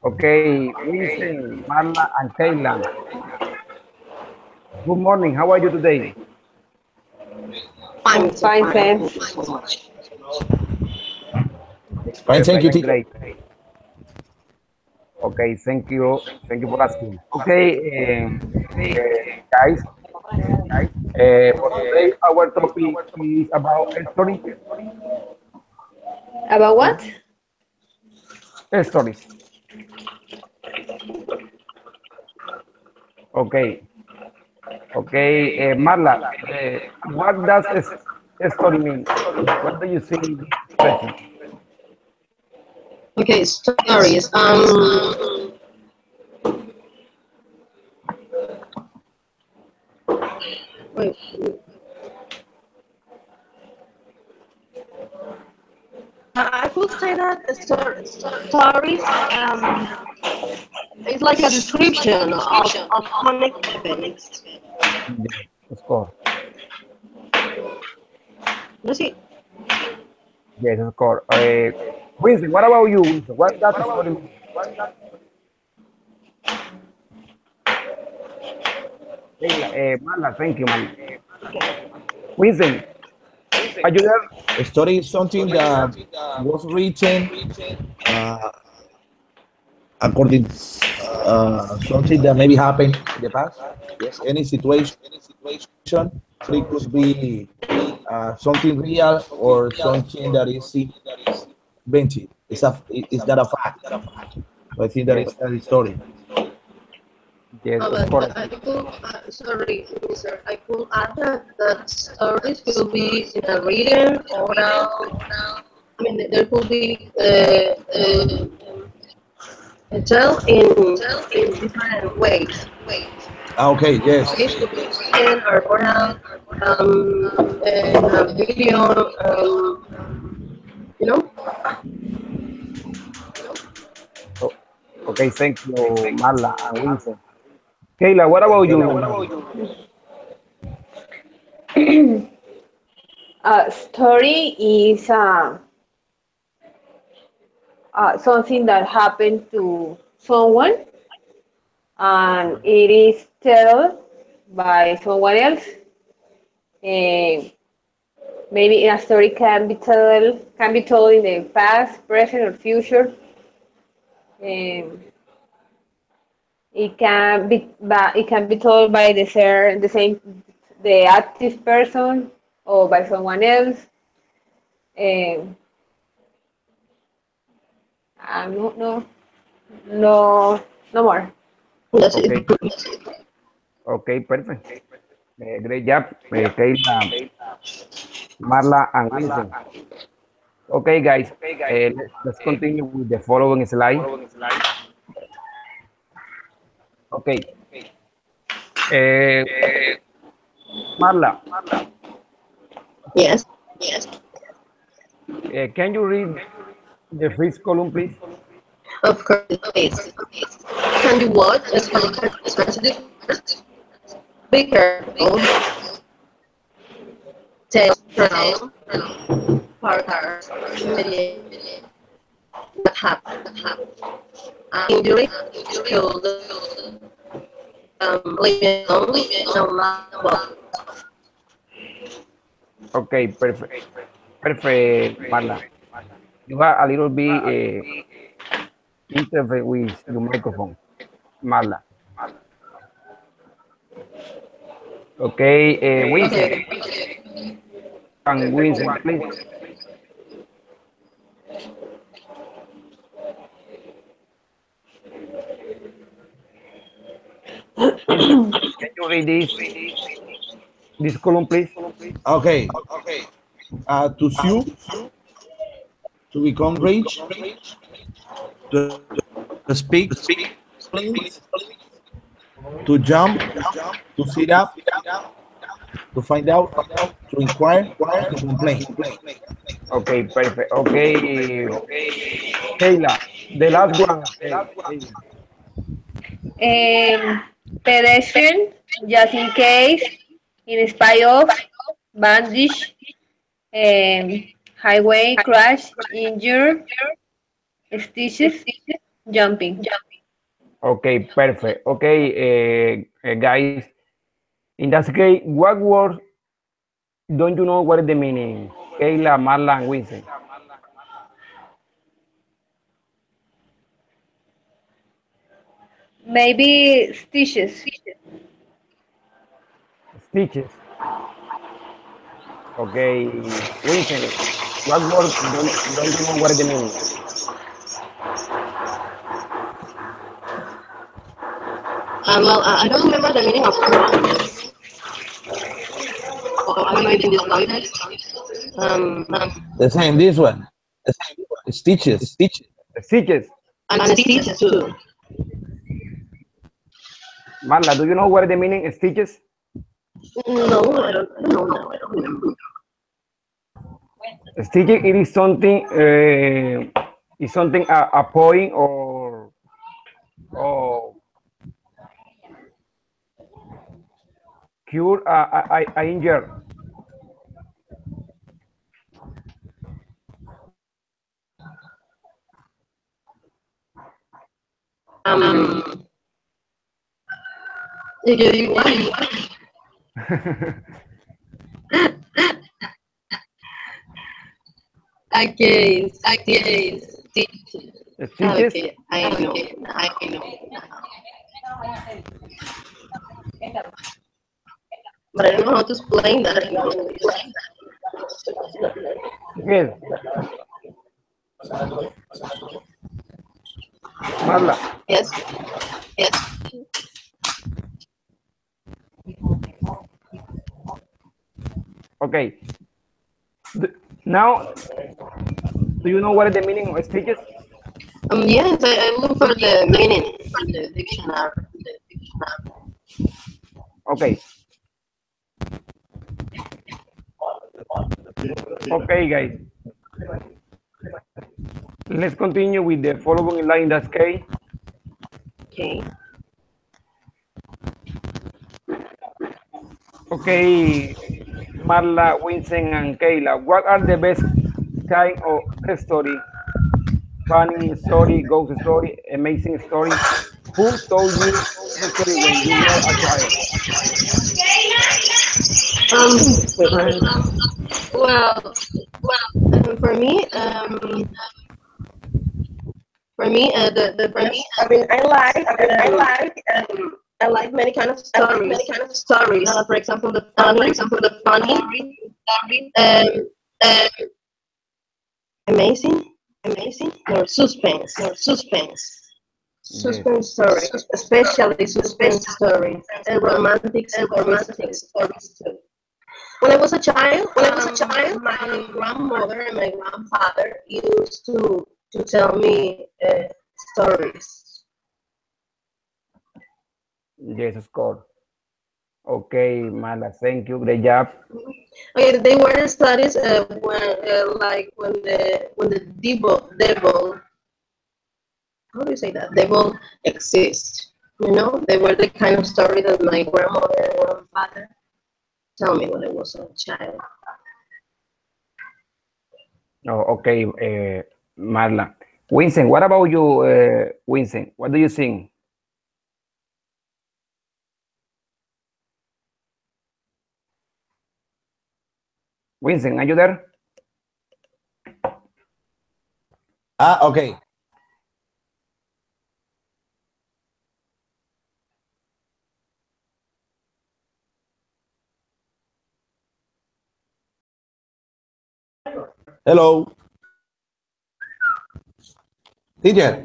Okay, Vincent, Marla, and Kayla. Good morning. How are you today? Fine, so Fine, fine. thanks. Thank you so much. Fine, thank you, Perfect, teacher. great. Okay, thank you. Thank you for asking. Okay, guys, for today, our topic is about story, About what? stories. Okay, okay, Marla, what does a story mean? What do you see in this expression? Okay, stories. Wait, I could say that stories is like a description of connected events. Yes, of course. You see, Yes, of course. Winston, what about you, Winston? What does a story mean? Leila, Marla, thank you, Marla. Winston, are you there? A story is something that was written uh, according something that maybe happened in the past. Yes, any situation. So it could be something real or something that is invented. It's not a fact. So I think Yes, that is story. yes, of but course. I could, sorry, Mr. I could add that stories will be in a written, oral. I mean, there could be tell in different ways. Okay, Okay, yes. it could be written or oral, in a video, you know. Oh, okay, thank you, Marla and Winston. Kayla, what about you? Story is something that happened to someone and it is told by someone else. Uh, Maybe a story can be told in the past, present, or future. Um, it can be told by the active person or by someone else. Um, no, no, no more. That's it. Okay, okay, perfect. Great job, Kayla, Marla, and Winston. Okay, guys, let's continue with the following slide. Okay, uh, Marla, Yes, can you read the first column, please? of course. Please. Can you watch a speaker especially first? Be careful. Tell pronoun, partners, immediate, what happened. Injury, skilled, living alone, and lovable. Okay, perfect, perfect, Marla. You have a little bit interfere with your microphone, Marla. Okay, Winston Okay. and Winston, please. Winston, can you read this column, please? Okay. To sue, to become rich, to speak, to jump, to sit up, to find out, to inquire, to complain. Okay, perfect. Okay, Kayla, the last one. Kayla. Um, Pedestrian, just in case, in spite of, bandage, um, highway, crash, injure, stitches, jumping. Okay, perfect. Okay, guys, in that case, what word don't you know what is the meaning? Kayla, Marla, and Winston. Maybe stitches. Stitches. Okay, Winston, what word don't you know what is the meaning? Well, I don't remember the meaning of or I don't know if in this context. The same, this one. Stitches. Stitches. And stitches too. Marla, do you know what is the meaning? Stitches. No, I don't know now. I don't remember. Stitches. It is something a point or cure a injury. You okay, stitches. Stitches. Okay, I know. But I don't know how to explain that in English. Yes. Marla. Yes. Okay. Now, do you know what is the meaning of stitches? Yes, I look for the meaning from the dictionary. Okay. Okay, guys. Let's continue with the following line. That's K. Okay. Okay, Marla, Winston, and Kayla. What are the best kind of story? Funny story, ghost story, amazing story. Who told you history when you were a child? Well, for me, the best. I mean, I like many kind of stories. For example, the funny, amazing, or suspense. Suspense stories, especially suspense stories, and romantic stories too. When I was a child, my grandmother and my grandfather used to tell me stories. Yes, score. Okay, Marla, thank you. Great job. Okay, they were studies when like when the devil, how do you say that, devil exists. You know, they were the kind of story that my grandmother and grandfather tell me when I was a child. Oh, okay, Marla. Winston, what about you, Winston? What do you think? Winston, are you there? Okay. Hello. Teacher.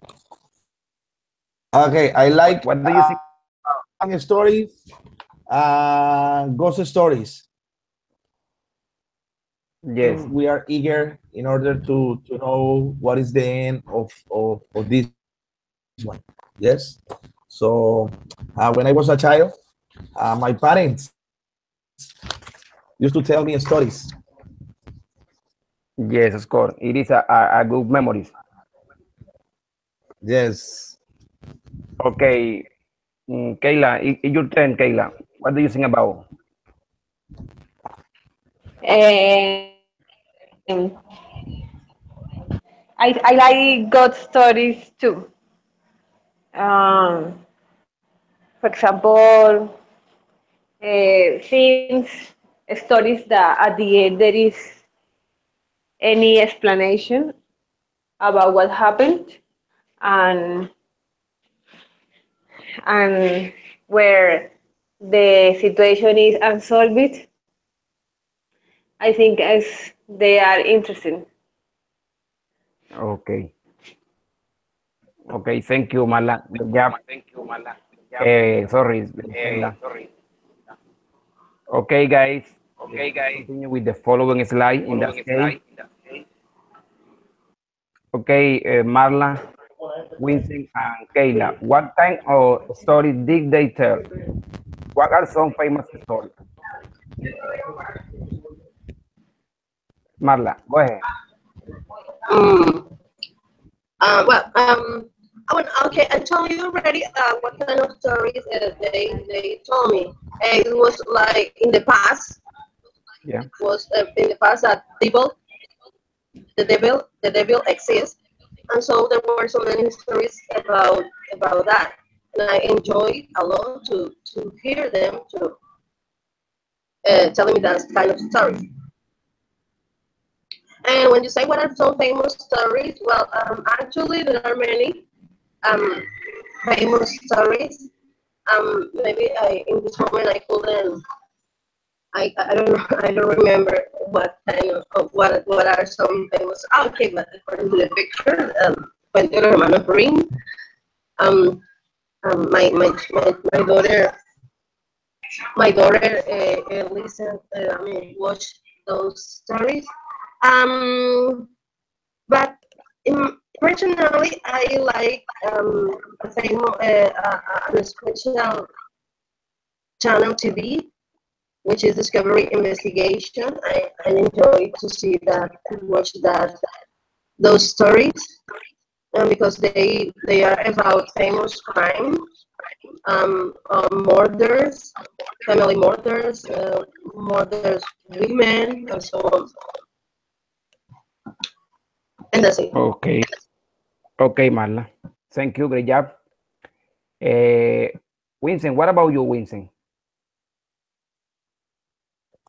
Okay, I like What do you think? stories, ghost stories. Yes. We are eager in order to know what is the end of this one. Yes. So when I was a child, my parents used to tell me stories. Yes, of course. It is a good memories. Yes. Okay, Kayla, your turn, Kayla. What do you think about? Um, I like God stories too. Um, for example, things, stories that at the end there is any explanation about what happened, and and where the situation is unsolved. I think as they are interesting. Okay. Okay. Thank you, Marla. Good job. Sorry, Kayla. Okay, guys. Let's continue with the following slide. In that case, okay, Marla, Winston, and Kayla. What kind of story did they tell? What are some famous stories? Marla, go ahead. Mm. Well, okay, I told you already what kind of stories they told me. It was like in the past. Yeah. Was in the past that the devil exists, and so there were so many stories about that, and I enjoyed a lot to hear them to telling me that kind of stories. And when you say what are some famous stories, well, actually there are many um, famous stories. Maybe in this moment I couldn't. I don't know, I don't remember what kind of what are some famous. Okay, but according to the picture, Cuento de los Hermanos Grimm. Um, my daughter listened. I mean, watched those stories. Um, but personally, I like a famous a special channel TV, which is Discovery Investigation. I enjoy to see that, to watch that those stories, because they are about famous crimes, murders, family murders, murders, women, and so on. And that's it. Okay. Okay, Marla. Thank you. Great job. Uh, Winston, what about you, Winston?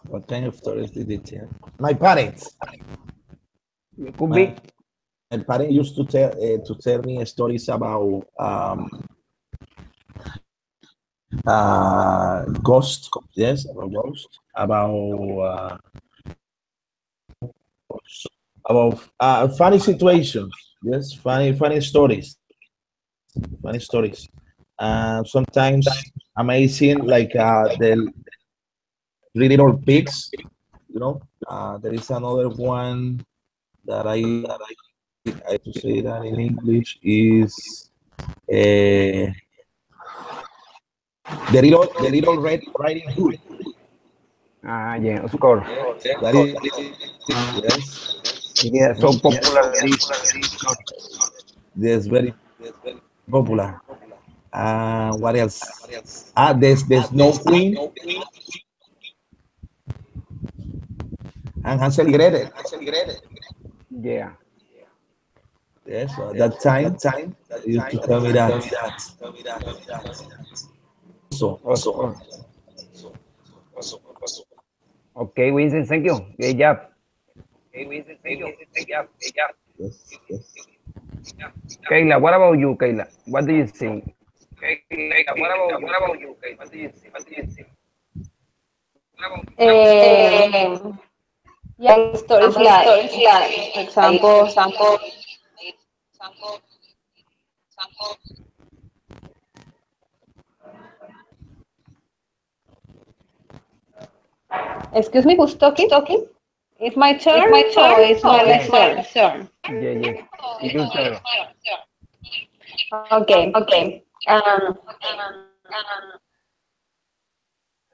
What kind of stories did they tell? My parents. It could My, be. my parents used to tell me stories about ghost. Yes, about ghost. About funny situations. Yes, funny stories. Funny stories. Sometimes amazing, like the Three Little Pigs. You know, there is another one that I to say that in English is the little Red Riding Hood. Yeah, of course. That is yes, Yeah, so popular. this very popular. What else? There's No Queen and Hansel and Gretel. Yeah. Yes, so at that time, they used to tell me that. So, Of course. Okay, Winston, thank you. Great job. yes, yes. Kayla, what about you, Kayla? What do you think? Um, yeah, stories like, for example, excuse me, who's talking? It's my turn or it's Marla's turn? Yeah, yes. It's your turn. Okay. Um,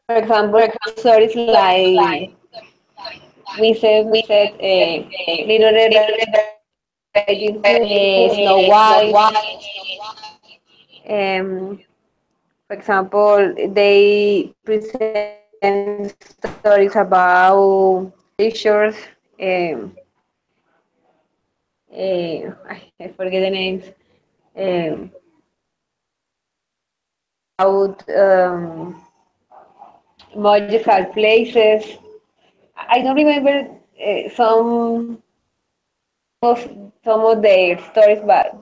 for example, stories like we said Little Red Riding Hood, Snow White. For example, they present stories about pictures, um, I forget the names. Um, about magical places. I don't remember of some of their stories, but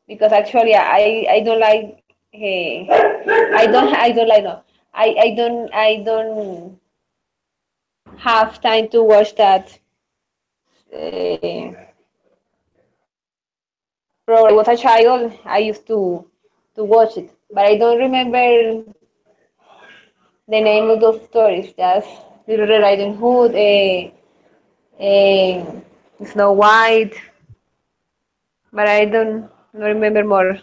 because actually I don't like I don't like no I don't have time to watch that uh, program. I was a child. I used to watch it, but I don't remember the name of those stories. Just Little Red Riding Hood, Snow White, but I don't remember more.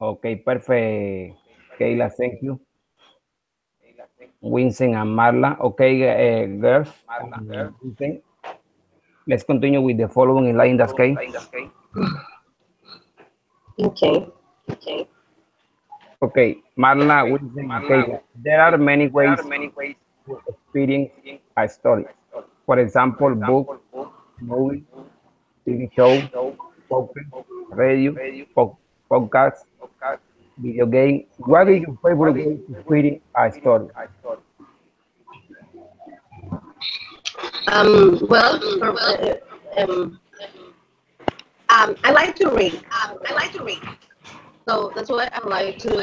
Okay, perfect. Kayla, thank you. Vincent and Marla. Okay, girls. Vincent, let's continue with the following in line. That's okay. Okay. Okay, Marla, Vincent, and Kayla. There are many ways to experience a story. For example, book, movie, TV show, podcast, radio, podcast, video game. What is your favorite way to experience a story? Well, I like to read. So that's why I like to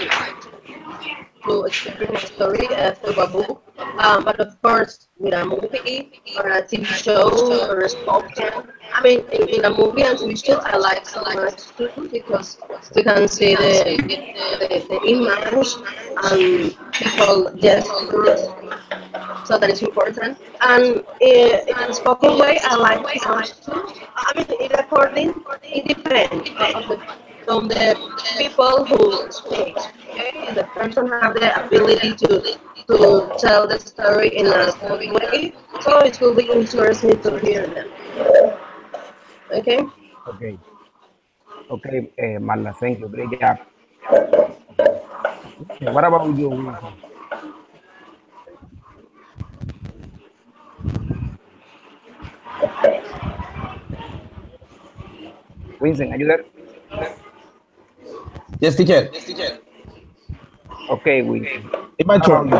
experience a story through a book. But of course, with a movie or a TV show or a sculpture. I mean, in a movie and TV show, I like so much too because we can see the image and people gestures. So that is important. And in a spoken way, I like so much too. I mean, it depends from the people who speak. Okay, if the person have the ability to tell the story in a spoken way, so it will be interesting to hear them. Okay. Okay, okay, Marla, thank you. Great job. What about you, Vincent? Vincent, are you there? Yes, teacher. Okay, Vincent. It's my What about turn. you?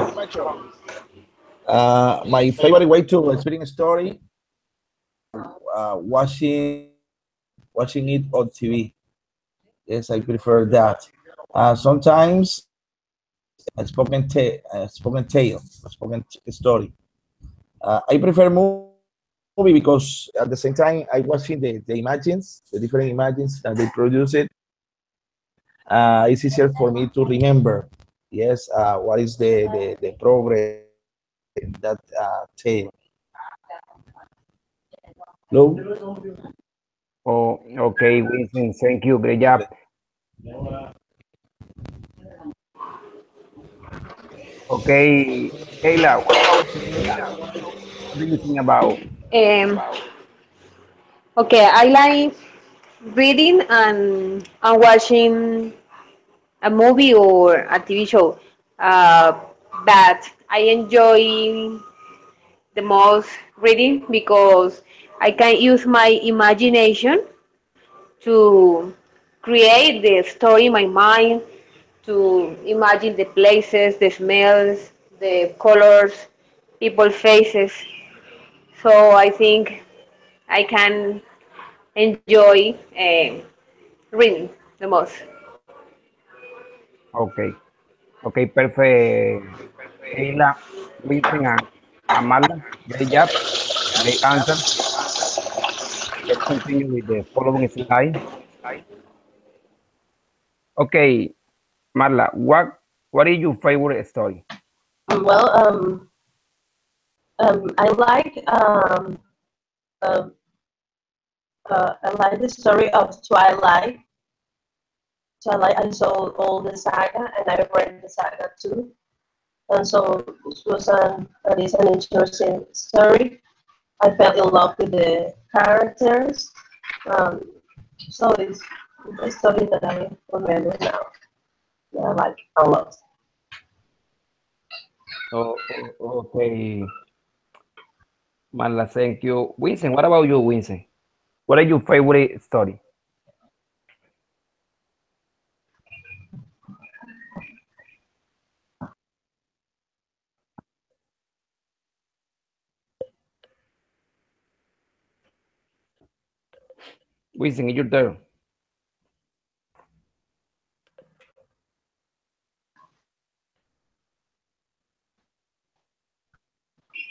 My favorite way to experience a story, watching it on TV. Yes, I prefer that. Sometimes a spoken story. I prefer movie because at the same time I watching the images, the different images that they produce it. It's easier for me to remember. Yes, what is the progress in that tale. Hello? Oh, okay, Vincent, thank you. Great job. Okay, Kayla, what about you? What do you think about? Um, okay, I like reading and watching a movie or a TV show. Uh, but I enjoy the most reading because I can use my imagination to create the story in my mind, to imagine the places, the smells, the colors, people faces. So I think I can enjoy reading the most. Okay, okay, perfect. Kayla, Vincent, and Marla, great job. Great answer. Let's continue with the following slide. Okay, Marla, what is your favorite story? Well, I like I like the story of Twilight. Twilight. I saw all the saga and I read the saga too. And so it is an interesting story. I fell in love with the characters. Um, so it's a story that I remember now. Yeah, I like a lot. Okay, Marla, thank you. Vincent, what about you, Vincent? What is your favorite story? Winston, it's your turn.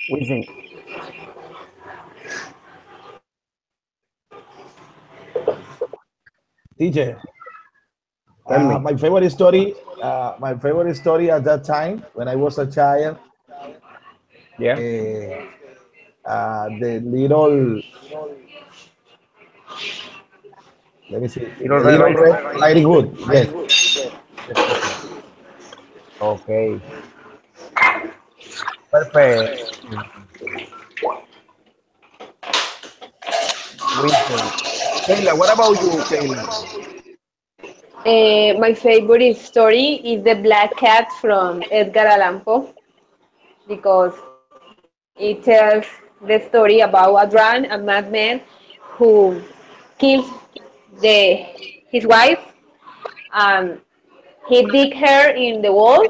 Winston, TJ, tell me. my favorite story at that time when I was a child, Yeah. the little, let me see, Little the Red Little Riding Red Hood. Riding Hood. Yes, yes, perfect. Okay. Perfect. Winston. Kayla, what about you, Kayla? My favorite story is The Black Cat from Edgar Allan Poe because it tells the story about a madman who kills the his wife. Um, he dig her in the wall,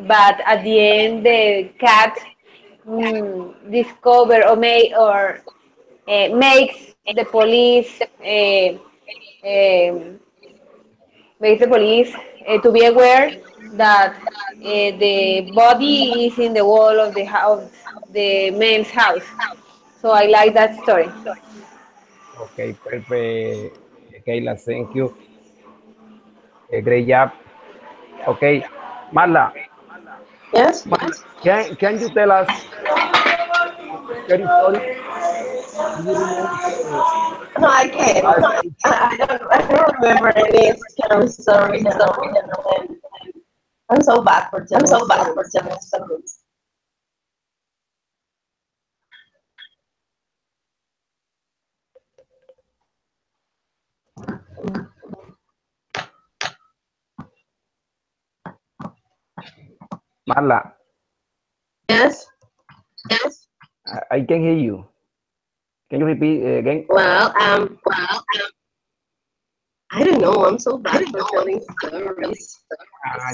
but at the end the cat discover or makes the police um, makes the police to be aware that the body is in the wall of the house, the man's house. So I like that story. Okay, perfect. Kayla, thank you. Great job. Okay. Marla, Yes. can you tell us a scary story? Do you remember No, I can't. a scary I don't remember any scary story. And I'm so bad for telling stories. Marla, Yes. I can hear you. Can you repeat again? I don't know. I'm so bad for telling stories.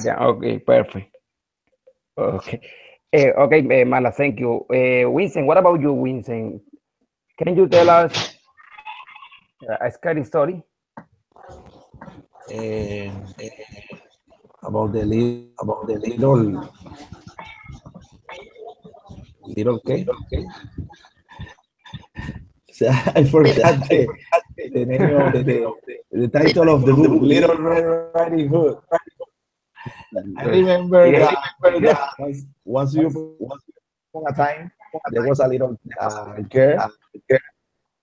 Yeah, okay, perfect. Okay. Okay, Marla, thank you. Winston, what about you, Winston? Can you tell us a scary story? Um, about the little okay. So I forgot the name of the title of the book, Little Red Riding Hood. I remember Yeah. that once upon a time there was a little girl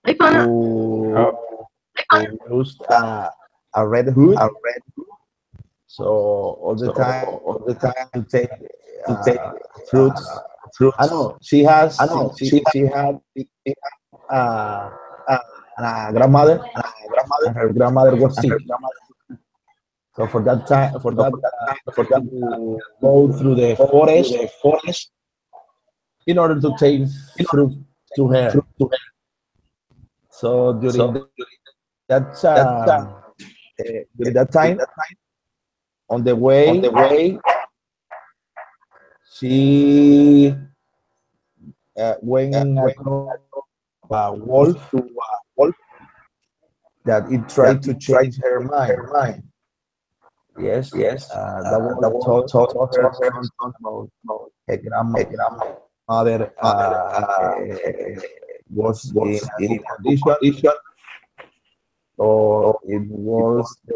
I found out. who Oh, used a red hood. So all the time to take fruits. I know she had uh, a grandmother, and her grandmother was sick. So for that time, for that to go through the forest in order to take fruit to her. So that during that time, on the way, she went across a wolf that it tried to change her mind. Yes, the wolf told her something about her grandmother was in a good condition, so it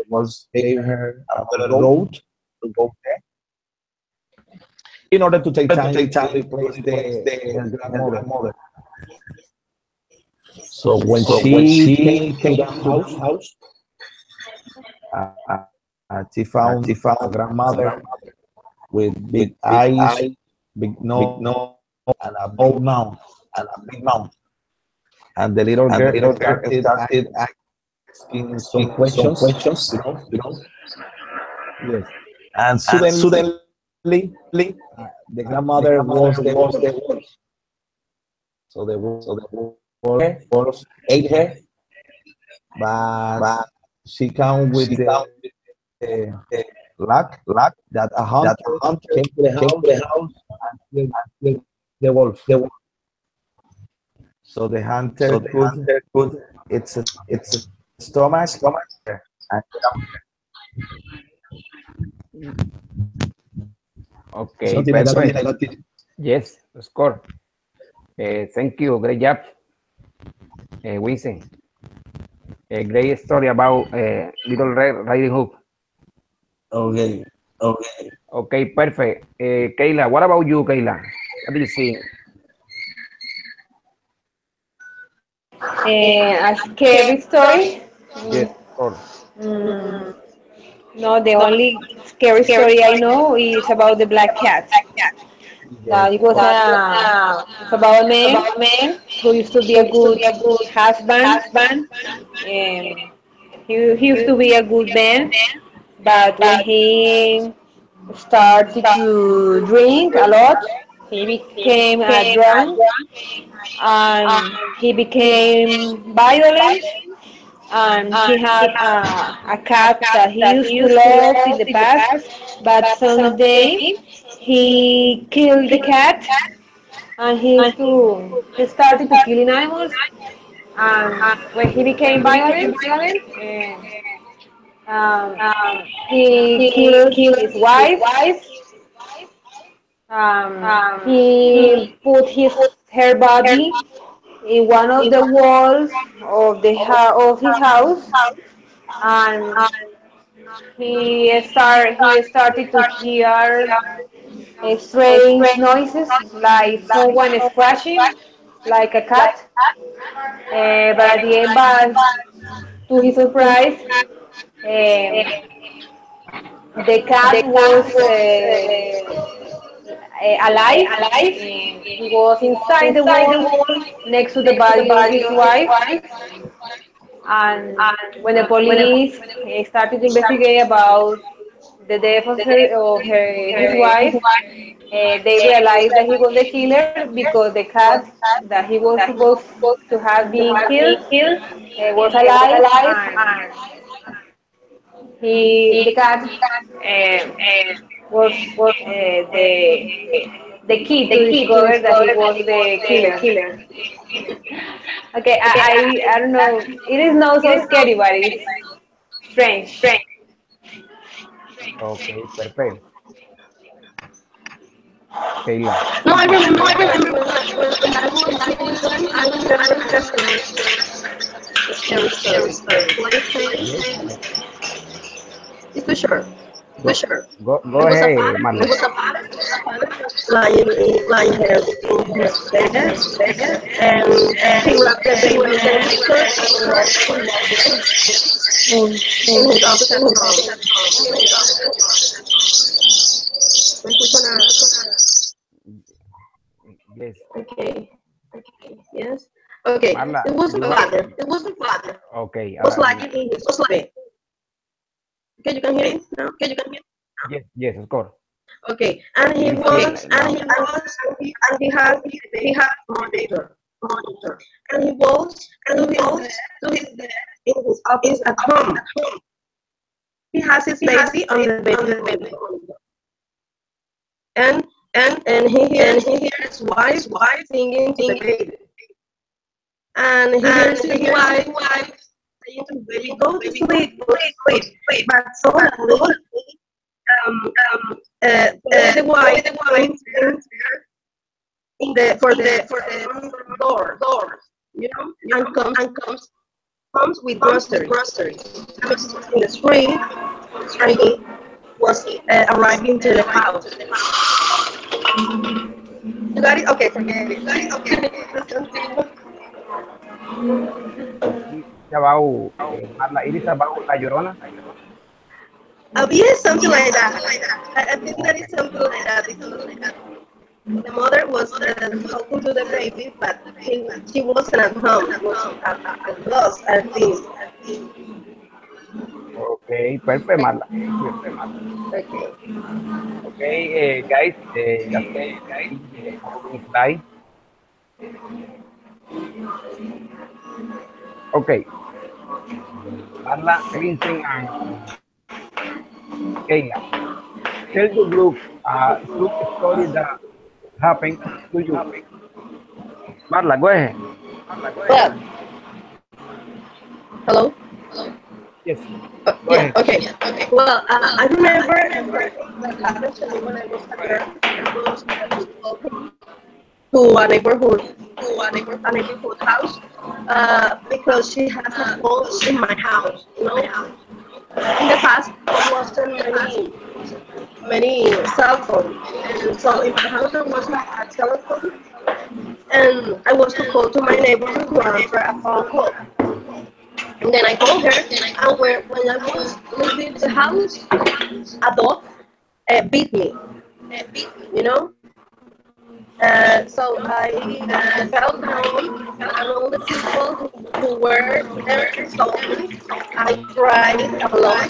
was gave her another road to go in order to take time to replace her grandmother. So when she came to the house, she found a grandmother with big eyes, big nose, and a big mouth. And the little girl started asking some questions, yes. And suddenly, the grandmother was the wolf. So the wolf ate her but she come with the luck that a hunter came to the house and killed the wolf. So the hunter put its stomach and Okay, something like perfect. that. Yes, score. Thank you. Great job, Winston. A great story about Little Red Riding Hood. Okay. Okay, perfect. Kayla, what about you, Kayla? What do you see? A scary story? Yes, Mm, of course. mm, no, the only scary story I know is about the black cat. Yes, It of was course. it's about a man who used to be a good husband. He used to be a good man, but when he started to drink a lot, he became a drunk and he became violent. And he had a cat that he used to love in the past, but someday he killed the cat and he started to killing animals. And when he became violent, um, he killed his wife. He put her body in one of the walls of of his house, and he started to hear strange noises like someone scratching, like a cat. But at the end, to his surprise, um, the cat was alive. He was inside the wall next to the body of his wife. And when the police started to investigate about the death of his wife, they realized that he was the killer because the cat that he was supposed to have been killed was alive, and the cat uh, was the key to discover that he was the killer. Okay, I don't know. It is not so scary, but it's strange. Okay, perfect. Kayla. No, I remember when I was young, I remember a scary story. What is Yes. it? It's too short. Go, go It was a ahead, father. Marla. Lying there in his bed, and he wrapped the baby in the in his office at home. Yes. Okay. Yes. Okay. Marla, It was a you are. father. It was a father. Okay. Was lying in his bed. Okay, you can hear it now. Yes, yes, of course. Okay, and he It is clear was, now. and he had monitor, and he was, to his in his office at home. He has his baby on the baby, and he hears his wife singing to the baby, and he hears his wife saying to the baby, "Go to sleep, but suddenly, the wife enters in the for the door, and comes with groceries. In the street, and he was arriving to the house. You got it? Okay, forget it. It is about, Marla, it is about La Llorona. Yes, something like that. I think that is Okay. something like that. The mother was talking to the baby, but she wasn't at home. She was at lost, I think. Okay, perfect, Marla. Thank you. Okay. Okay, guys, just see the following slide. Okay, Marla, Vincent, and Kayla. Tell the group a true story that happened to you. Marla, go ahead. Well, hello. Yes, go Yeah. ahead. Okay. Well, I remember a birthday that happened to me when I was a girl. I was walking to a neighborhood house, because she has a phone in my house. You know, in the past there wasn't many cell phones, and so in my house there was a telephone, and I was to call to my neighbor to answer a phone call. And then I called her, and when I was leaving the house, a dog beat me, you know. So I fell down, and all the people who were there saw me. I cried a lot.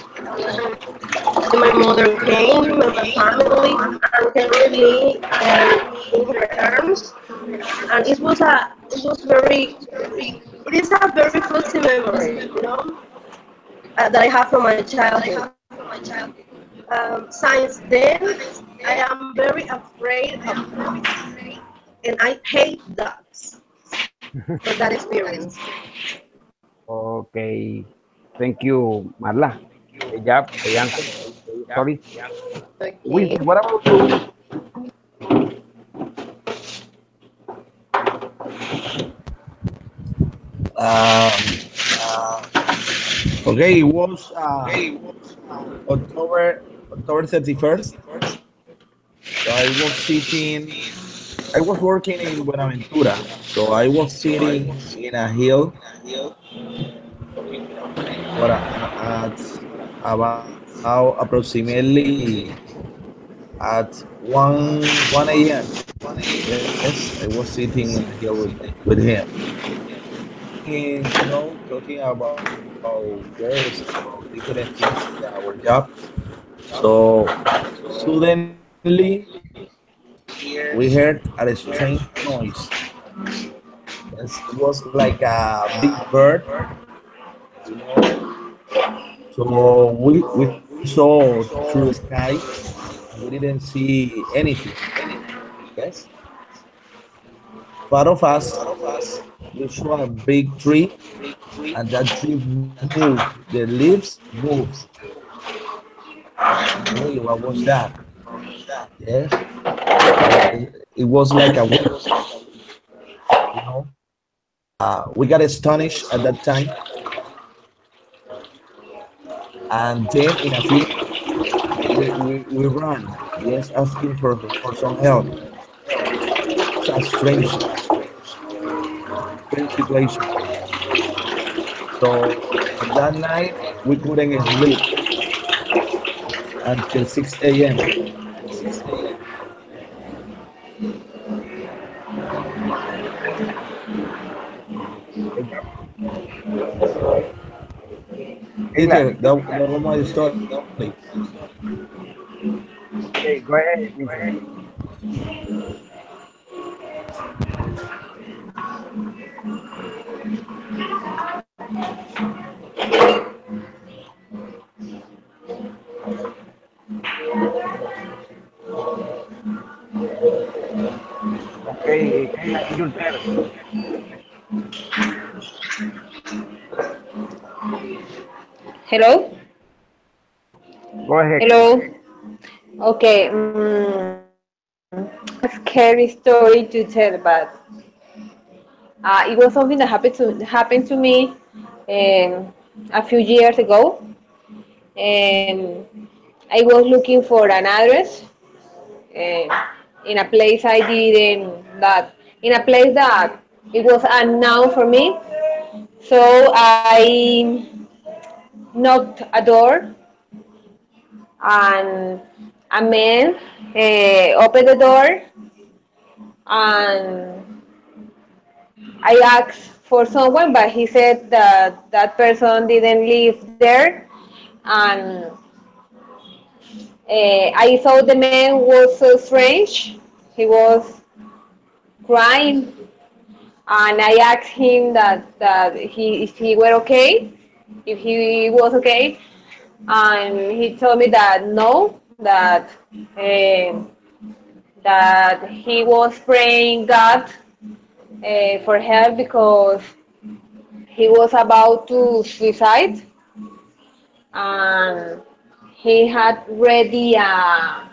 And my mother came, and my family, and carried me in her arms. And it was it is a very fuzzy memory, you know, that I have from my childhood. Since then, I am very afraid of dogs, and I hate dogs for that experience. Okay. Thank you, Marla. Good job. The answer. Sorry. Okay. Vincent, what about you? Um, okay, it was October 31st. So I was sitting. I was working in Buenaventura, so I was sitting in a hill at about approximately at 1 a.m. Yes, I was sitting in the hill with him, talking about girls, about different things in our job. So suddenly we heard a strange noise. Yes, it was like a big bird, you know. So we saw through the sky, and we didn't see anything. Yes, part of us we saw a big tree, and that tree moved. The leaves moved. Hey, what was that? Yes, it was like a wind. You know, we got astonished at that time, and then in a few we run. Yes, asking for some help. It's a strange situation. So that night we couldn't sleep until 6 a.m. Good job. Kayla, Teacher, that was my story. okay, go ahead, Vincent. Okay, Kayla, it's your turn. Hello? Go ahead, Kayla. Hello? Okay. A scary story to tell, but it was something that happened to me a few years ago. Um, I was looking for an address in a place I didn't that in a place that it was unknown for me. So I knocked a door, and a man opened the door, and I asked for someone, but he said that that person didn't live there, and I thought the man was so strange. He was crying, and I asked him that if he were okay, if he was okay, and he told me that no, that he was praying God for help because he was about to suicide, and he had ready a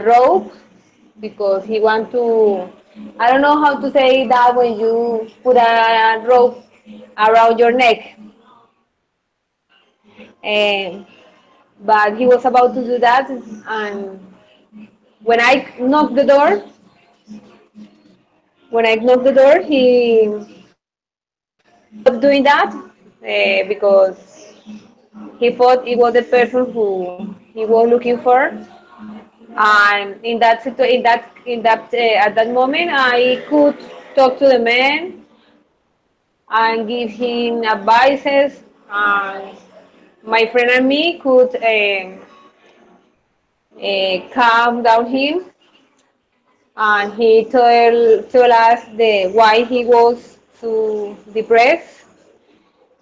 rope because he want to. I don't know how to say that when you put a rope around your neck. And but he was about to do that, and when I knocked the door, he stopped doing that because he thought it was the person who he was looking for. And at that moment, I could talk to the man and give him advices, and my friend and me could calm down him, and he told us the why he was so depressed.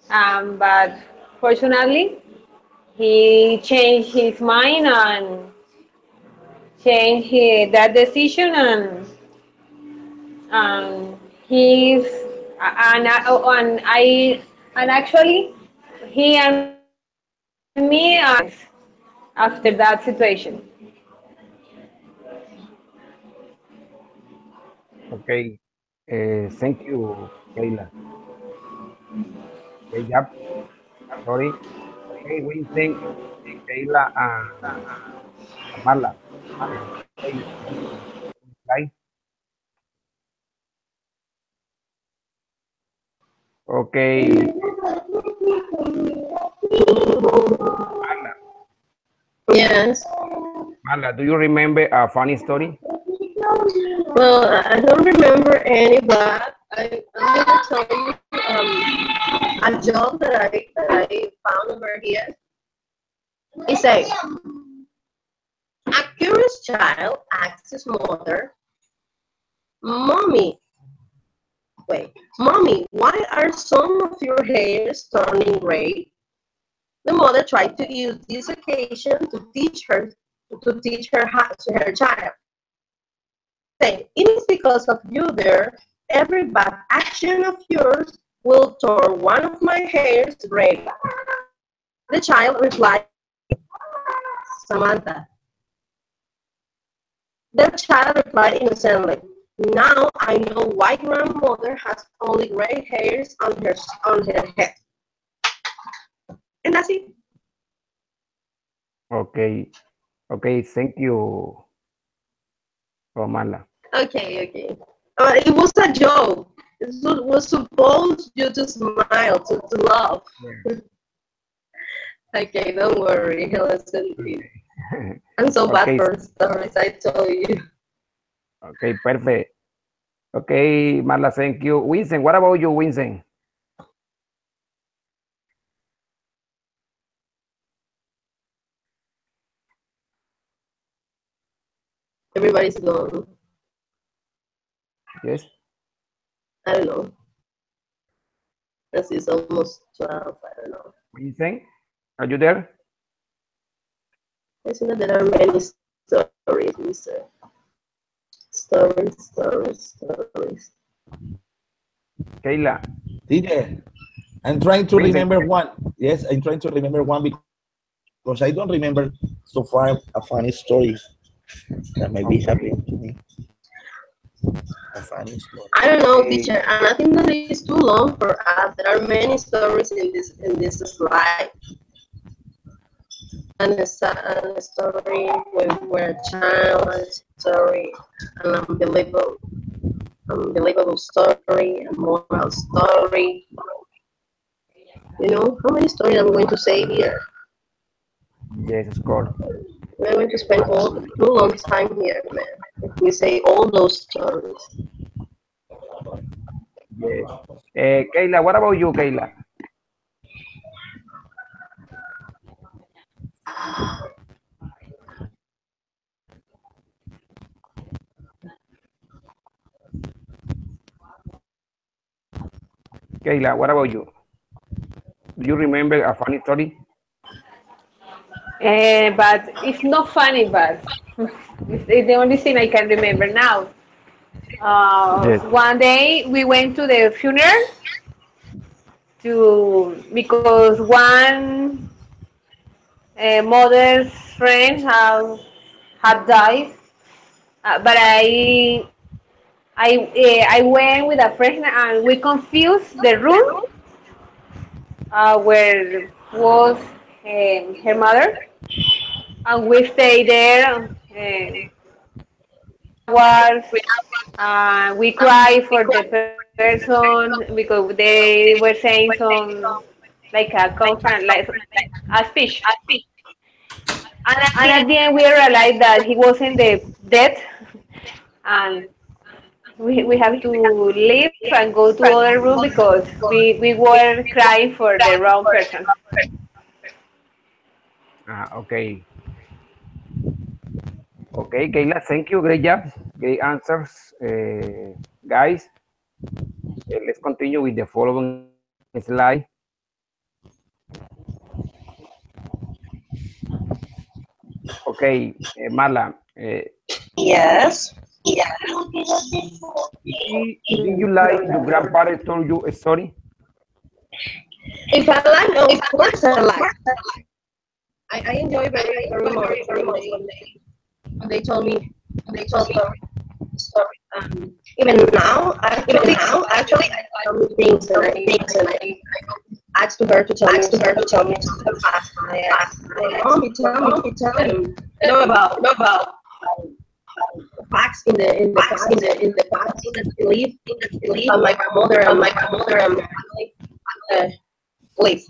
But fortunately, he changed his mind and changed that decision, and he's and I and actually he and me are after that situation. Okay. Thank you, Kayla. Okay, yep. Sorry. Okay, Winston, Kayla, and Marla. Okay, reply. Okay, Marla. Yes. Marla, do you remember a funny story? Well, I don't remember any, but I'm gonna tell you a joke that I found over here. It says, a curious child asks his mother, "Mommy, wait, Mommy, why are some of your hairs turning gray?" The mother tried to use this occasion to teach her child. Say, it is because of you there. Every bad action of yours will turn one of my hairs gray. The child replied, Samantha. The child replied innocently, now I know why grandmother has only gray hairs on her head. And that's it. Okay, okay, thank you, Marla. Okay. It was a joke. It was supposed you to smile, to laugh. Yeah. Okay, don't worry. Listen, please. Okay. I'm so bad Okay, for stories, I told you. okay, perfect. Okay, Marla, thank you. Winston, what about you, Winston? Everybody's gone. Yes. I don't know. This is almost 12. I don't know. Winston, are you there? I see that there are many stories, Mister. Stories. Kayla, DJ, I'm trying to Winston. remember one. Yes, I'm trying to remember one because I don't remember so far a funny story that might be happening to me. A funny story. I don't know, Okay, teacher, and I think that is too long for us. There are many stories in this slide. And a story where a child, a story, an unbelievable story, a moral story. You know, how many stories I'm going to say here? yes, score. We're going to spend all too long time here, man. If we say all those stories. Yes. Kayla, what about you, Kayla? Kayla, what about you? Do you remember a funny story? But it's not funny, but it's the only thing I can remember now. Yes. One day we went to the funeral because one mother's friend had died, but I went with a friend and we confused the room where was her mother, and we stayed there. Was we cried for the person because they were saying some like a conference, like a speech, and at the end we realized that he wasn't the dead, and we have to leave and go to other room because we were crying for the wrong person. Okay. Okay, Kayla, thank you. Great job. Great answers. Guys, let's continue with the following slide. Okay, Marla, Yes. did you like your grandparents told you a story? If I like, of course I like. I enjoy very much when they told me story. Even now, I tell me things and I ask to her to tell me the past. I mommy tell me about facts in the past in the belief on my grandmother and uh, please.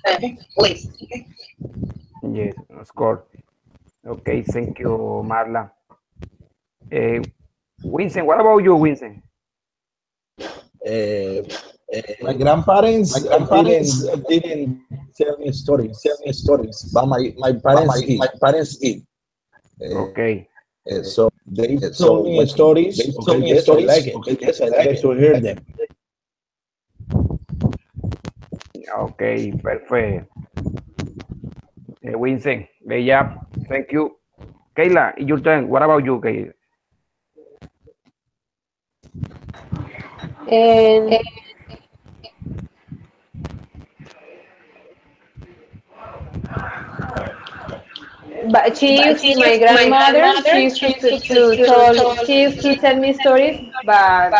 Yes, of course. Okay, thank you, Marla. Uh, Vincent, what about you, Vincent? Uh, my grandparents didn't tell me stories, but my parents did. Okay, So they told me stories. Okay, yes, I like it. Okay, yes, I like to hear them. okay, perfect. Vincent, great job. Thank you. Kayla, your turn. What about you, Kayla? And but my grandmother. She used to tell me stories, but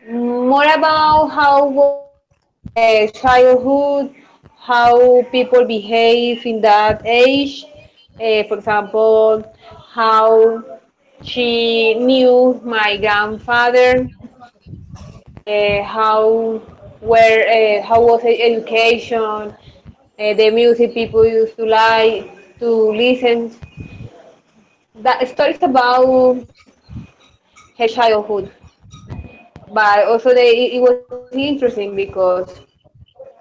more about how was childhood, how people behave in that age. For example, how she knew my grandfather, how was education, the music people used to like to listen. That stories about her childhood, but also it was interesting because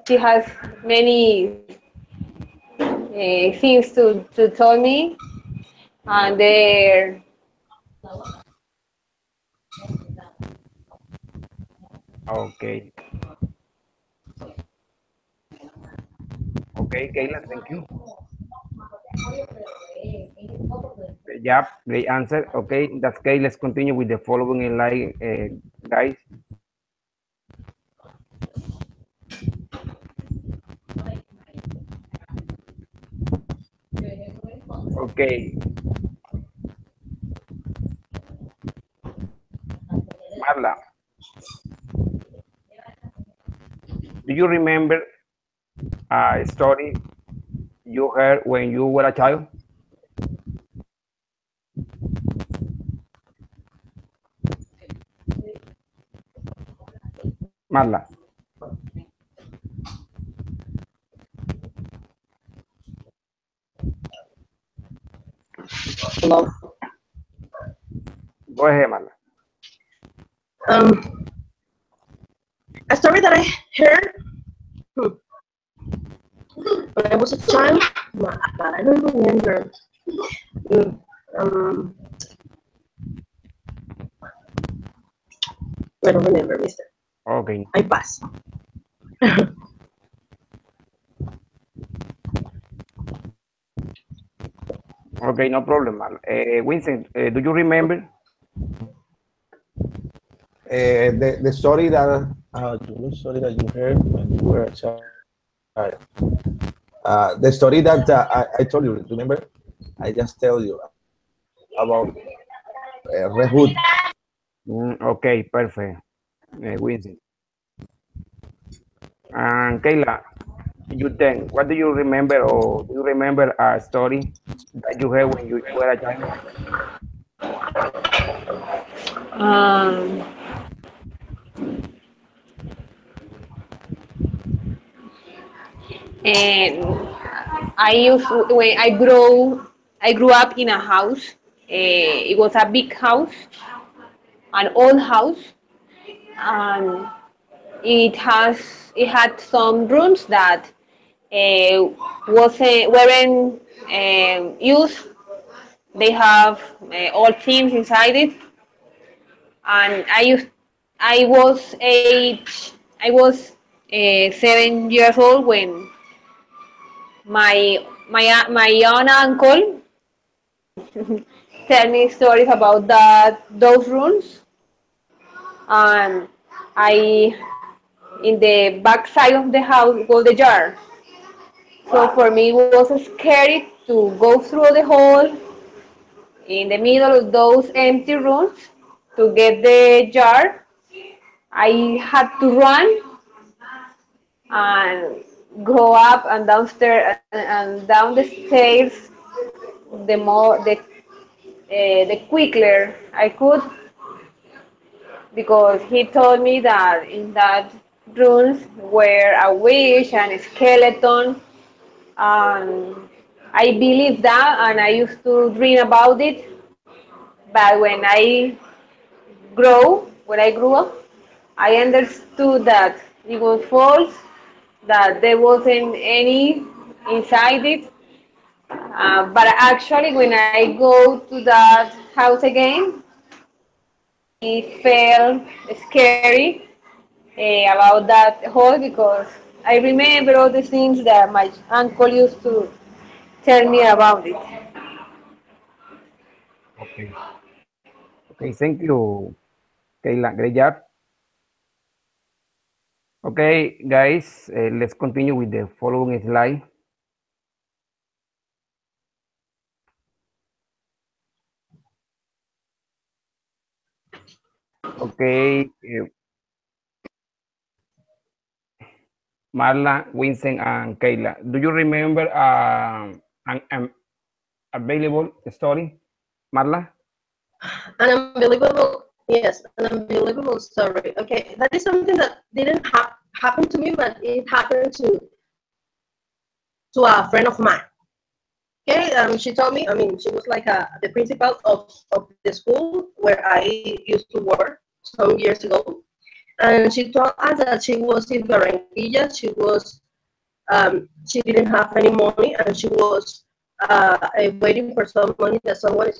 she has many things to tell me, and they're Okay, okay, Kayla, thank you. Great job, great answer. Okay, that's okay. Let's continue with the following in line, guys. Okay, Marla, do you remember a story you heard when you were a child? Marla, Hello. go ahead, Marla. Um, a story that I heard when I was a child, but I don't remember. Mm, Um, I don't remember, Mister. Okay, I pass. Okay, no problem. Vincent, do you remember? The story that the story that you heard when you were a child. The story that I told you. Remember, I just tell you about Red Hood. Okay, perfect. Vincent. And Kayla, you think, what do you remember, or do you remember a story that you heard when you were a child? Um, and when I grew up in a house. It was a big house, an old house, and it had some rooms that weren't used. They have all things inside it, and I was 7 years old when my young uncle tell me stories about those rooms, and I in the back side of the house was the jar. So for me, it was scary to go through the hall in the middle of those empty rooms to get the jar. I had to run and go up and downstairs and down the stairs the quicker I could, because he told me that in that rooms were a witch and a skeleton, and I believed that and I used to dream about it. But when I grew up, I understood that it was false, that there wasn't any inside it. But actually, when I go to that house again, it felt scary about that hall, because I remember all the things that my uncle used to tell me about it. Okay. Okay, thank you, Kayla. Great job. Okay, guys, let's continue with the following slide. Okay, Marla, Vincent, and Kayla, do you remember an available story, Marla? An unbelievable, yes, an unbelievable story. Okay, that is something that didn't happen to me, but it happened to a friend of mine. Okay, she told me. I mean, she was like the principal of the school where I used to work some years ago, and she told us that she was in Barranquilla. She didn't have any money, and she was waiting for some money that someone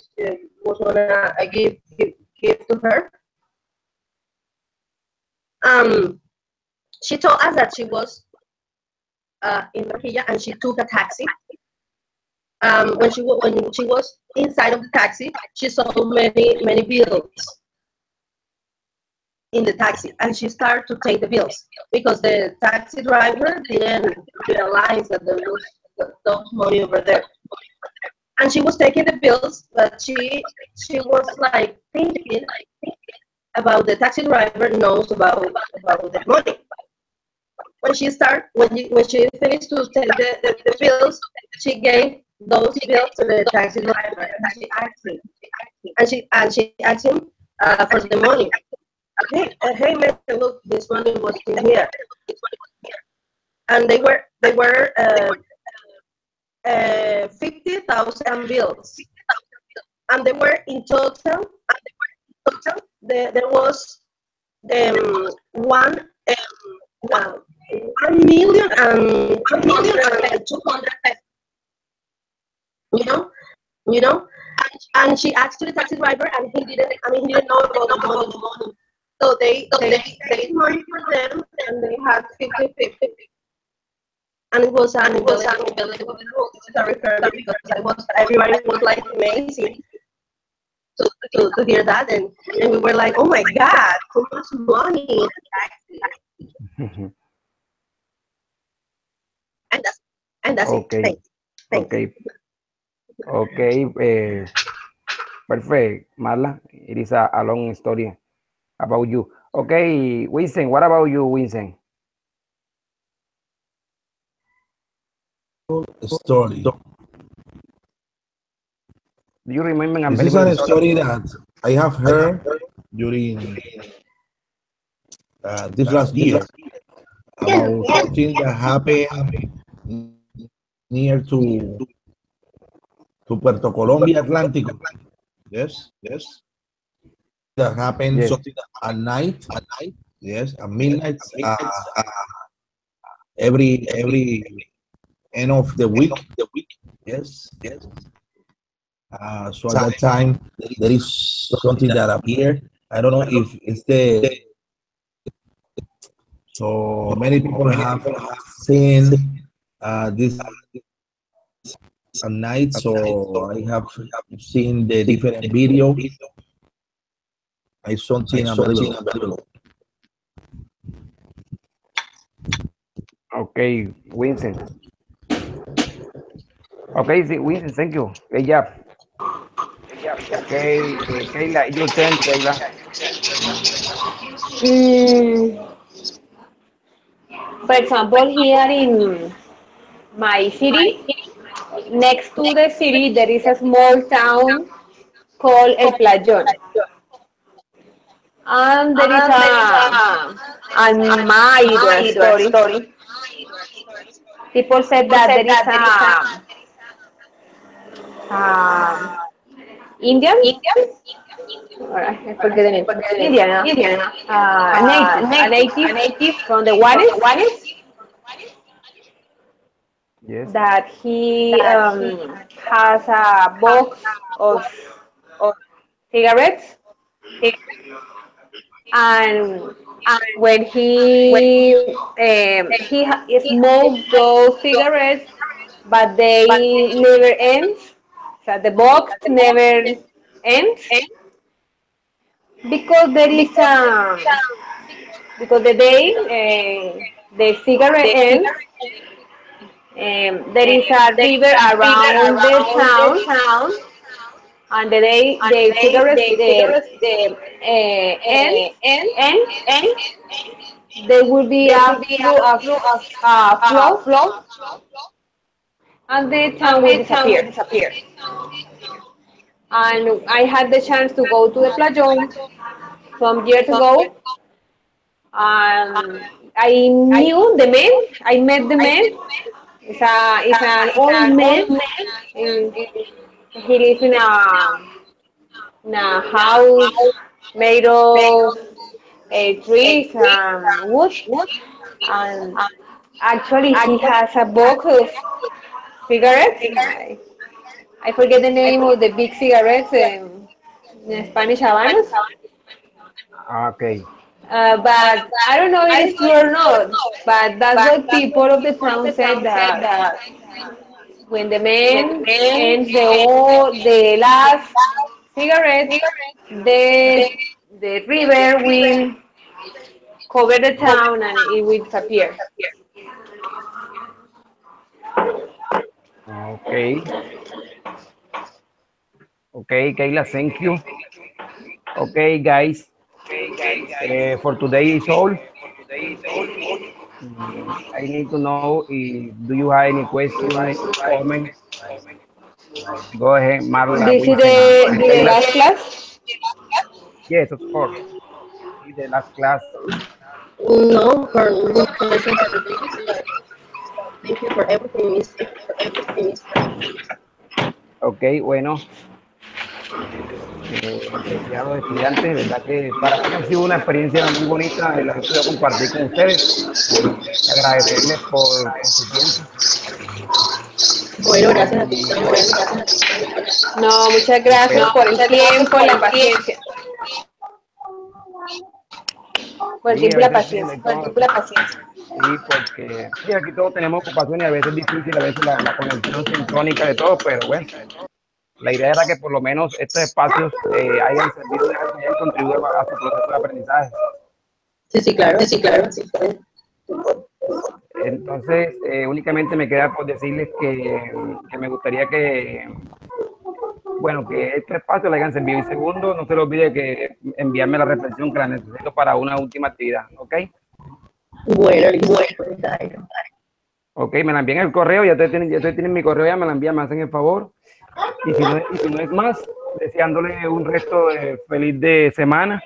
was gonna give to her. Um, she told us that she was in Barranquilla and she took a taxi. When she was inside of the taxi, she saw many bills in the taxi, and she started to take the bills because the taxi driver didn't realize that there was those money over there. And she was taking the bills, but she was like thinking about the taxi driver knows about the money. When she finished to take the bills, she gave those bills to the taxi driver, and she asked him for the money. Hey man, look, this money was in here, and they were 50,000 bills, and they were in total. There was one. 1,200,000, you know, you know, and she asked to the taxi driver, and he didn't. I mean, he didn't know about the money. So they paid money for them, and they had 50-50. and it was unbelievable to refer me because everybody was like amazing to hear that, and we were like, oh my God, so much money, and that's it. Okay, Thank you. okay, okay. Perfect, Marla. It is a long story about you. Okay, Vincent, what about you, Vincent? Story. Do you remember a This is very a story that I have heard during this last year about something that happened near to Puerto Colombia, Atlántico. Yes, yes. That happened Yes. at night. Yes, at midnight. Every end of the week. Yes, yes. So at that time, there is something that appeared. I don't know if it's the so many people have seen this at night. So I have seen the different video. I something unbelievable. Okay, Vincent. Okay, see, Vincent, thank you. Good job. Okay, Kayla, your turn, Kayla. For example, here in my city, next to the city, there is a small town called El Playón. And there is a minor story. People said that there is a Indian, or I forget the name, Indian, a native from the Juarez, Yes. that he has a box of cigarettes, and when he smoked those cigarettes, but they never end. So the box never ends because there is because the day the cigarette ends. There is a river around the town, and the day the cigarettes ends, there will be a flood, and the town will disappear. And I had the chance to go to the Playón some years ago. I knew the man. I met the man. It's an old man. He lives in a house made of trees and wood. And actually, he has a box of cigarettes. I forget the name of the big cigarettes in Spanish, Habanos. Okay. But I don't know if it's true or not. But that's what people of the town said, that when the man ends the last cigarette, the river will cover the town and it will disappear. Okay. Okay, Kayla, thank you. Okay, guys. For today is all. I need to know if do you have any questions, comment. Go ahead, Marla, This is Vincent, and the Kayla. last class. Yes, of course. It's the last class. No, for good question for the babies, but thank you for everything, Miss. Ok, bueno, apreciados estudiantes, verdad que para mí ha sido una experiencia muy bonita la que puedo compartir con ustedes. Agradecerles por su tiempo. Bueno, gracias a ti también. No, muchas gracias por el tiempo y la paciencia. Por el Sí, tiempo y la a veces sí, paciencia. hay que- Sí, porque sí, aquí todos tenemos ocupaciones y a veces es difícil, a veces la conexión sincrónica de todo, pero bueno, la idea era que por lo menos estos espacios hayan servido de algo y hayan contribuido a su proceso de aprendizaje. Sí, claro, sí, claro. Sí. Entonces, únicamente me queda por decirles que me gustaría que, bueno, que este espacio le hayan servido. Y segundo, no se les olvide que enviarme la reflexión que la necesito para una última actividad, ¿ok? Bueno, bueno. Ok, me la envían el correo, ya ustedes tienen mi correo, ya me la envían, me hacen el favor. Y si no es más, deseándole un resto feliz de semana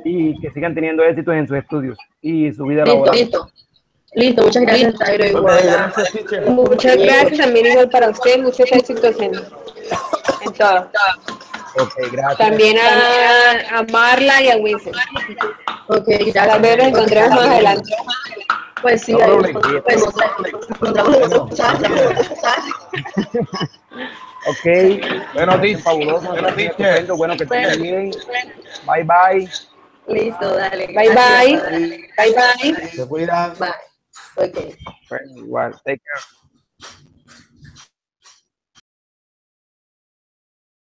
y que sigan teniendo éxitos en sus estudios y su vida laboral. Listo, muchas gracias, Tairo. Ok, Igual gracias, teacher. Muchas gracias también igual para usted, muchos éxitos en todo. Ok, gracias. También a Marla y a Winston. Ok, gracias. Tal vez nos encontremos más adelante. Pues sí, No ahí problem. pues, nos encontramos en otro chat. Ok, Bueno, fabuloso, bueno, teacher. teacher. Bueno, que estén bien. Bye, bye. Listo, dale. Bye bye. Bye bye. Se cuidan. Bye. Ok. Bueno, igual, take care.